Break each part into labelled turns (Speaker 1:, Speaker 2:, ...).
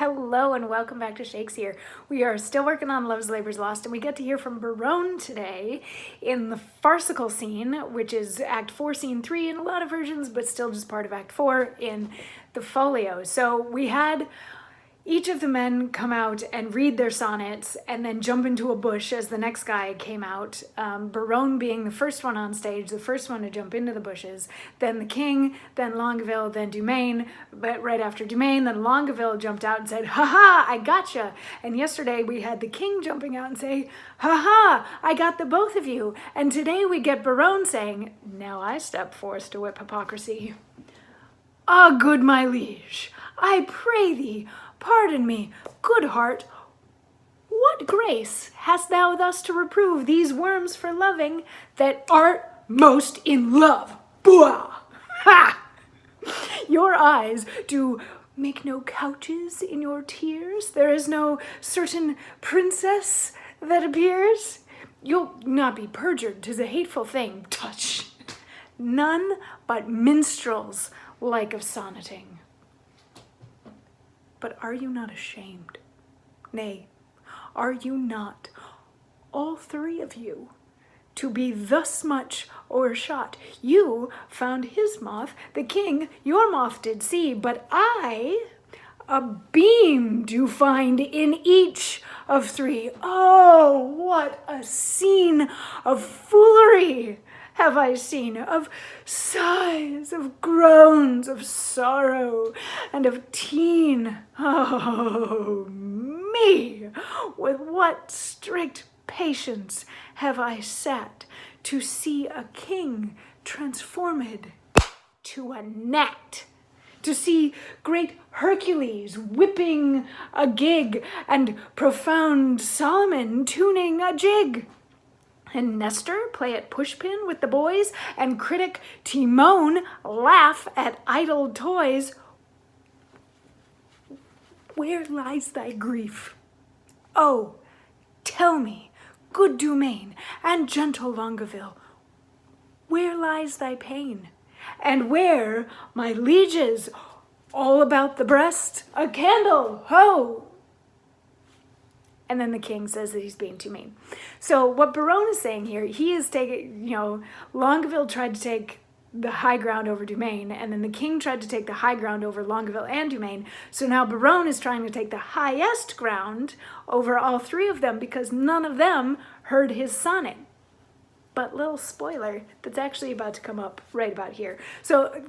Speaker 1: Hello and welcome back to Shakesyear. We are still working on Love's Labour's Lost, and we get to hear from Berowne today in the farcical scene, which is Act 4, Scene 3 in a lot of versions, but still just part of Act 4 in the folio. So we had each of the men come out and read their sonnets and then jump into a bush as the next guy came out. Berowne being the first one on stage, the first one to jump into the bushes, then the king, then Longueville, then Dumaine. But right after Dumaine, then Longueville jumped out and said, "Ha ha, I gotcha." And yesterday we had the king jumping out and say, "Ha ha, I got the both of you." And today we get Berowne saying, "Now I step forth to whip hypocrisy. Ah, good my liege, I pray thee, pardon me, good heart, what grace hast thou thus to reprove these worms for loving that art most in love? Bwah! Ha! Your eyes do make no couches in your tears. There is no certain princess that appears. You'll not be perjured, 'tis a hateful thing. Touch! None but minstrels like of sonneting. But are you not ashamed? Nay, are you not, all three of you, to be thus much o'ershot? You found his moth, the king your moth did see, but I a beam do find in each of three. Oh, what a scene of foolery have I seen, of sighs, of groans, of sorrow, and of teen. Oh, me! With what strict patience have I sat to see a king transformed to a gnat, to see great Hercules whipping a gig, and profound Solomon tuning a jig, and Nestor play at pushpin with the boys, and critic Timon laugh at idle toys. Where lies thy grief? Oh, tell me, good Dumaine and gentle Longueville, where lies thy pain? And where, my lieges, all about the breast, a candle, ho! And then the king says that he's being too mean. So what Berowne is saying here, he is taking, Longueville tried to take the high ground over Dumaine, and then the king tried to take the high ground over Longueville and Dumaine. So now Berowne is trying to take the highest ground over all three of them because none of them heard his sonnet. But little spoiler, that's actually about to come up right about here. So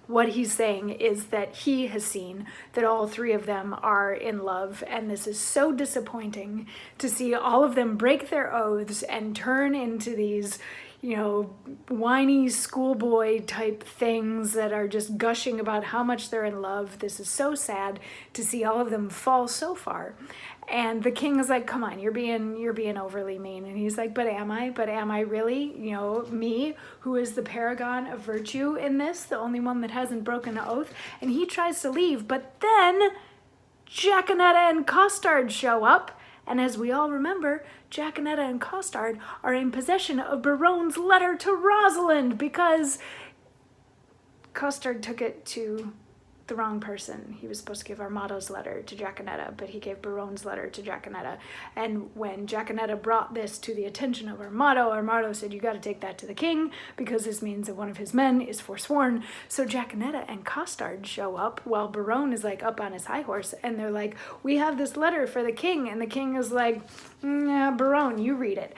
Speaker 1: what he's saying is that he has seen that all three of them are in love, and this is so disappointing to see all of them break their oaths and turn into these, whiny schoolboy type things that are just gushing about how much they're in love. This is so sad to see all of them fall so far. And the king is like, "Come on, you're being overly mean." And he's like, But am I really, me, who is the paragon of virtue in this, the only one that hasn't broken an oath?" And he tries to leave, but then Jaconetta and Costard show up. And as we all remember, Jaconetta and Costard are in possession of Berowne's letter to Rosalind because Costard took it to the wrong person. He was supposed to give Armado's letter to Jaconetta, but he gave Berowne's letter to Jaconetta. And when Jaconetta brought this to the attention of Armado said, "You got to take that to the king because this means that one of his men is forsworn." So Jaconetta and Costard show up while Berowne is like up on his high horse, and they're like, "We have this letter for the king." And the king is like, "Nah, Berowne, you read it."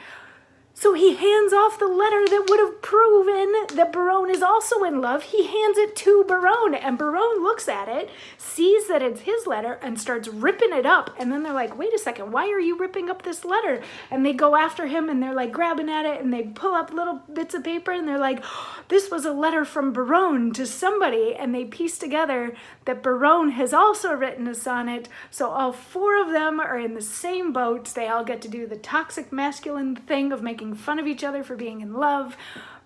Speaker 1: So he hands off the letter that would have proven that Berowne is also in love. He hands it to Berowne, and Berowne looks at it, sees that it's his letter, and starts ripping it up. And then they're like, "Wait a second, why are you ripping up this letter?" And they go after him, and they're like grabbing at it, and they pull up little bits of paper, and they're like, "This was a letter from Berowne to somebody." And they piece together that Berowne has also written a sonnet. So all four of them are in the same boat. They all get to do the toxic masculine thing of making fun of each other for being in love,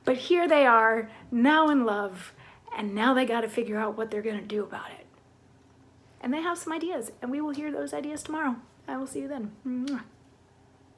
Speaker 1: but here they are now in love, and now they got to figure out what they're going to do about it. And they have some ideas, and we will hear those ideas tomorrow. I will see you then. Mwah.